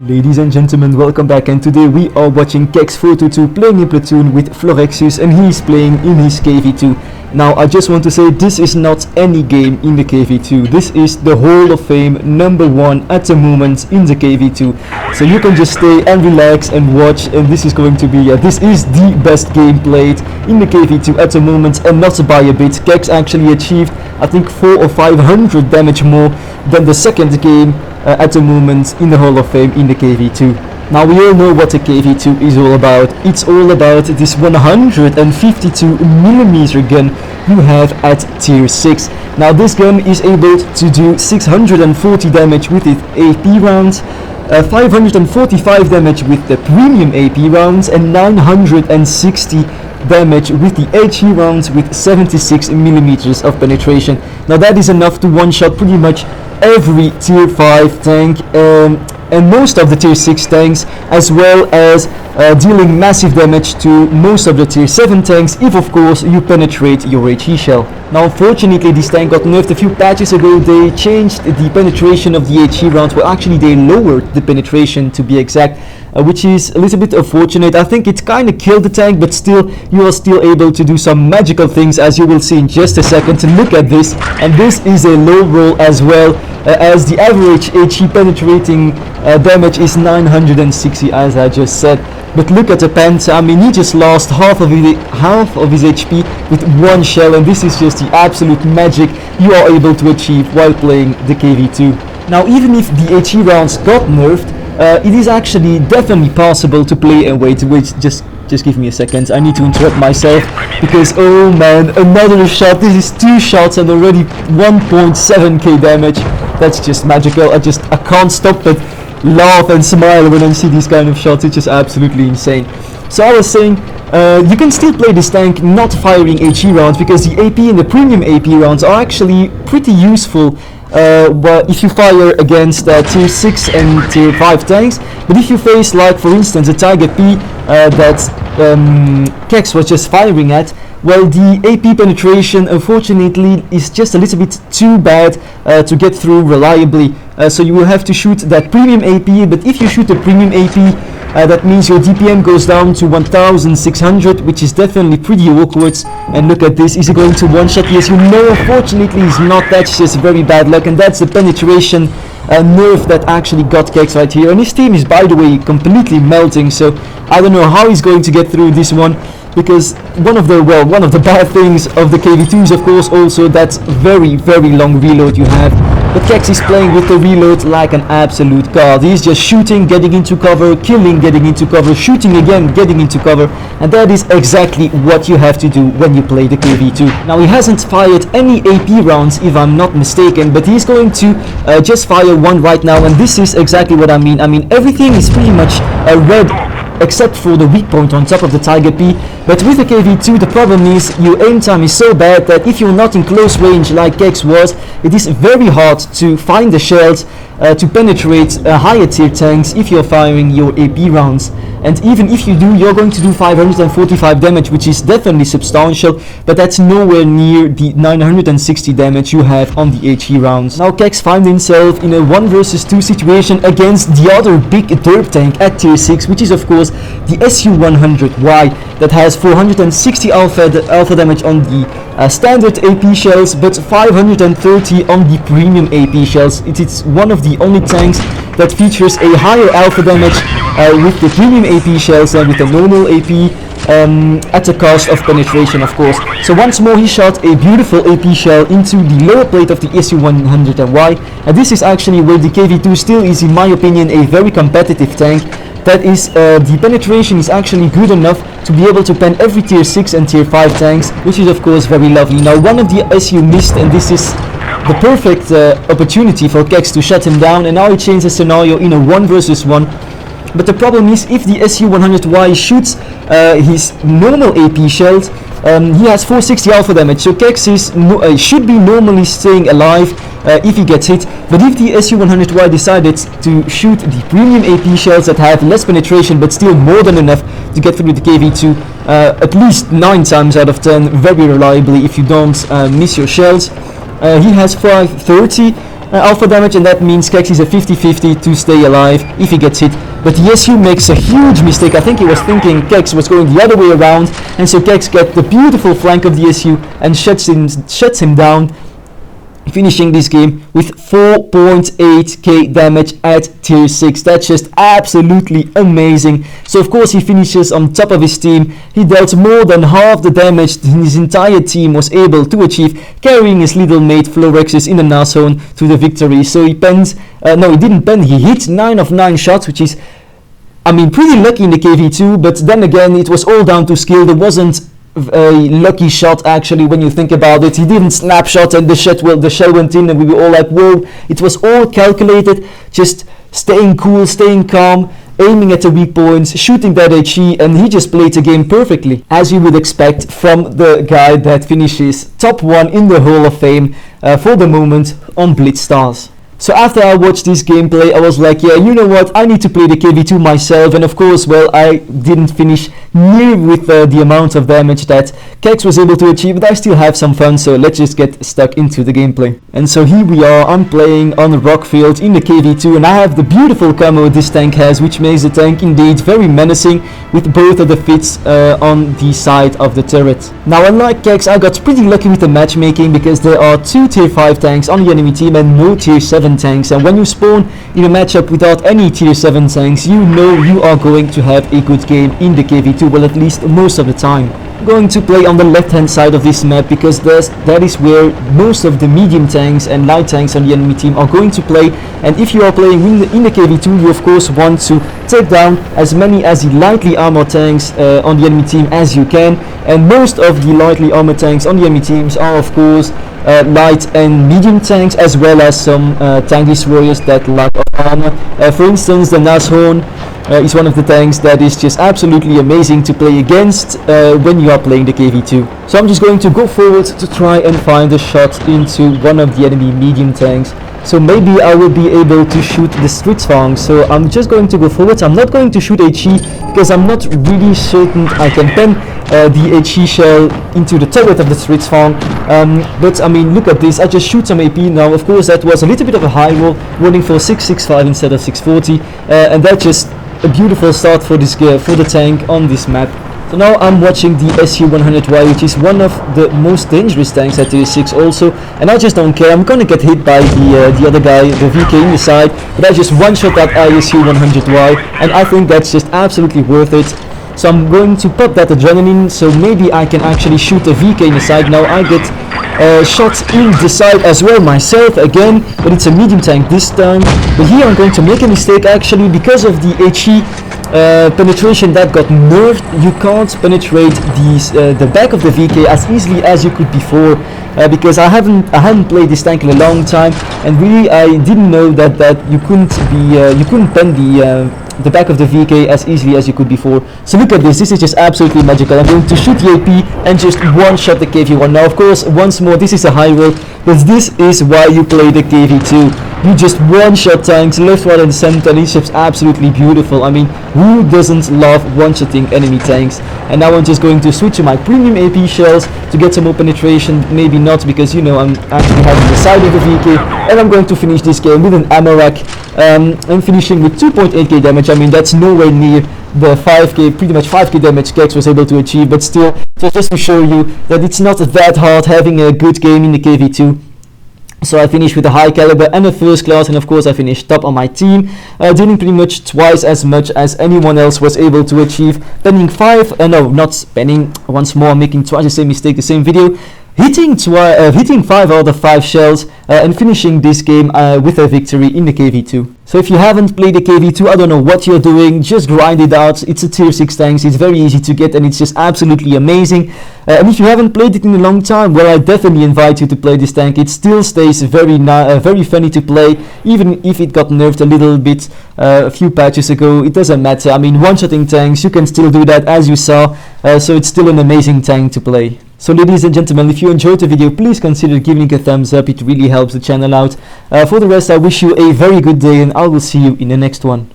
Ladies and gentlemen, welcome back, and today we are watching KV-2 playing in platoon with Florexius, and he's playing in his KV-2. Now I just want to say this is not any game in the KV-2, this is the Hall of Fame #1 at the moment in the KV-2. So you can just stay and relax and watch, and this is going to be, this is the best game played in the KV-2 at the moment, and not by a bit. Kex actually achieved I think 400 or 500 damage more than the second game at the moment in the Hall of Fame in the KV-2. Now we all know what the KV-2 is all about. It's all about this 152mm gun you have at tier 6. Now this gun is able to do 640 damage with its AP rounds, 545 damage with the premium AP rounds, and 960 damage with the HE rounds with 76mm of penetration. Now that is enough to one-shot pretty much every tier 5 tank and most of the tier 6 tanks, as well as dealing massive damage to most of the tier 7 tanks if of course you penetrate your HE shell. Now unfortunately this tank got nerfed a few patches ago. They changed the penetration of the HE rounds, well actually they lowered the penetration to be exact, which is a little bit unfortunate. I think it kind of killed the tank, but still you are still able to do some magical things, as you will see in just a second. Look at this, and this is a low roll as well, as the average HE penetrating damage is 960 as I just said. But look at the Panther, I mean he just lost half of his HP with one shell, and this is just the absolute magic you are able to achieve while playing the KV-2. Now even if the HE rounds got nerfed, it is actually definitely possible to play. And wait, just give me a second, I need to interrupt myself because oh man, another shot. This is 2 shots and already 1.7k damage. That's just magical. I can't stop but laugh and smile when I see these kind of shots. It's just absolutely insane. So I was saying, you can still play this tank not firing HE rounds, because the AP and the premium AP rounds are actually pretty useful if you fire against tier 6 and tier 5 tanks. But if you face, like for instance, a Tiger P that Kex was just firing at, well, the AP penetration unfortunately is just a little bit too bad to get through reliably. So you will have to shoot that premium AP, but if you shoot the premium AP, that means your DPM goes down to 1600, which is definitely pretty awkward. And look at this, is he going to one-shot? Yes, you know, unfortunately he's not. That's just very bad luck, and that's the penetration nerf that actually got Kex right here. And his team is, by the way, completely melting, so I don't know how he's going to get through this one, because one of the bad things of the KV-2 is of course also that very long reload you have. But Kex is playing with the reload like an absolute god. He's just shooting, getting into cover, killing, getting into cover, shooting again, getting into cover, and that is exactly what you have to do when you play the KV-2. Now he hasn't fired any AP rounds if I'm not mistaken, but he's going to just fire one right now, and this is exactly what I mean. I mean everything is pretty much red except for the weak point on top of the Tiger P. But with the KV-2 the problem is your aim time is so bad that if you're not in close range like Kex was, it is very hard to find the shells to penetrate higher tier tanks if you're firing your AP rounds. And even if you do, you're going to do 545 damage, which is definitely substantial, but that's nowhere near the 960 damage you have on the HE rounds. Now Kex finds himself in a 1 versus 2 situation against the other big derp tank at tier 6, which is of course the SU-100Y, that has 460 alpha damage on the standard AP shells, but 530 on the premium AP shells. It is one of the only tanks that features a higher alpha damage with the premium AP shells than with the normal AP, at the cost of penetration of course. So once more he shot a beautiful AP shell into the lower plate of the SU-100Y, and this is actually where the KV-2 still is, in my opinion, a very competitive tank. That is, the penetration is actually good enough to be able to pen every tier 6 and tier 5 tanks, which is of course very lovely. Now one of the SU missed, and this is the perfect opportunity for Kex to shut him down, and now he changed the scenario in a 1 versus 1. But the problem is, if the SU-100Y shoots his normal AP shells, he has 460 alpha damage, so Kex should be normally staying alive if he gets hit. But if the SU-100Y decided to shoot the premium AP shells that have less penetration but still more than enough to get through the KV-2 at least 9 times out of 10 very reliably if you don't miss your shells, he has 530 alpha damage, and that means Kex is a 50-50 to stay alive if he gets hit. But Yesu makes a huge mistake. I think he was thinking Kex was going the other way around, and so Kex gets the beautiful flank of the Yesu and shuts him down, finishing this game with 4.8k damage at tier 6. That's just absolutely amazing. So of course he finishes on top of his team. He dealt more than half the damage his entire team was able to achieve, carrying his little mate Florexus in the Nashorn to the victory. So he penned, no, he didn't pen, he hit 9 of 9 shots, which is, I mean, pretty lucky in the KV-2, but then again it was all down to skill. There wasn't a lucky shot actually when you think about it. He didn't snapshot and the shell went in, and we were all like, whoa. It was all calculated, just staying cool, staying calm, aiming at the weak points, shooting that HE, and he just played the game perfectly, as you would expect from the guy that finishes top 1 in the Hall of Fame for the moment on Blitz Stars. So after I watched this gameplay, I was like, yeah, you know what, I need to play the KV-2 myself, and of course, well, I didn't finish near with the amount of damage that Kex was able to achieve, but I still have some fun, so let's just get stuck into the gameplay. And so here we are, I'm playing on a rock field in the KV-2, and I have the beautiful camo this tank has, which makes the tank indeed very menacing, with both of the fits on the side of the turret. Now unlike Kex, I got pretty lucky with the matchmaking, because there are 2 tier 5 tanks on the enemy team and no tier 7 tanks, and when you spawn in a matchup without any tier 7 tanks, you know you are going to have a good game in the KV-2, well, at least most of the time. I'm going to play on the left hand side of this map, because that is where most of the medium tanks and light tanks on the enemy team are going to play, and if you are playing in the KV-2, you of course want to take down as many as the lightly armored tanks on the enemy team as you can, and most of the lightly armored tanks on the enemy teams are of course light and medium tanks, as well as some tank destroyers that lack armor. For instance, the Nashorn is one of the tanks that is just absolutely amazing to play against when you are playing the KV-2. So I'm just going to go forward to try and find a shot into one of the enemy medium tanks. So maybe I will be able to shoot the Stritzfang. So I'm just going to go forward. I'm not going to shoot HE, because I'm not really certain I can pen the HE shell into the turret of the Stritzfang. But I mean, look at this, I just shoot some AP. Now of course that was a little bit of a high roll, running for 665 instead of 640, and that's just a beautiful start for this for the tank on this map. So now I'm watching the SU-100Y, which is one of the most dangerous tanks at tier 6 also, and I just don't care. I'm gonna get hit by the other guy, the VK in the side, but I just one-shot that SU-100Y, and I think that's just absolutely worth it. So I'm going to pop that adrenaline, so maybe I can actually shoot a VK in the side. Now I get shots in the side as well myself again, but it's a medium tank this time. But here I'm going to make a mistake actually, because of the HE penetration that got nerfed. You can't penetrate the back of the VK as easily as you could before, because I hadn't played this tank in a long time, and really I didn't know that you couldn't pen the back of the VK as easily as you could before. So look at this, this is just absolutely magical. I'm going to shoot the AP and just one-shot the KV-1. Now of course, once more, this is a high roll, but this is why you play the KV-2. You just one-shot tanks left, right and center, and it's just absolutely beautiful. I mean, who doesn't love one-shotting enemy tanks? And now I'm just going to switch to my premium AP shells to get some more penetration. Maybe not, because you know I'm actually having the side of the VK, and I'm going to finish this game with an ammo rack. I'm finishing with 2.8k damage. I mean, that's nowhere near the 5k, pretty much 5k damage Kex was able to achieve, but still, just to show you that it's not that hard having a good game in the KV-2. So I finished with a high caliber and a first class, and of course I finished top on my team, doing pretty much twice as much as anyone else was able to achieve, penning 5, no, not penning, once more, making twice the same mistake, the same video, hitting 5 out of 5 shells, and finishing this game with a victory in the KV-2. So if you haven't played the KV-2, I don't know what you're doing, just grind it out. It's a tier 6 tank, it's very easy to get, and it's just absolutely amazing. And if you haven't played it in a long time, well, I definitely invite you to play this tank. It still stays very funny to play, even if it got nerfed a little bit a few patches ago. It doesn't matter. I mean, one-shotting tanks, you can still do that, as you saw, so it's still an amazing tank to play. So ladies and gentlemen, if you enjoyed the video, please consider giving it a thumbs up. It really helps the channel out. For the rest, I wish you a very good day, and I will see you in the next one.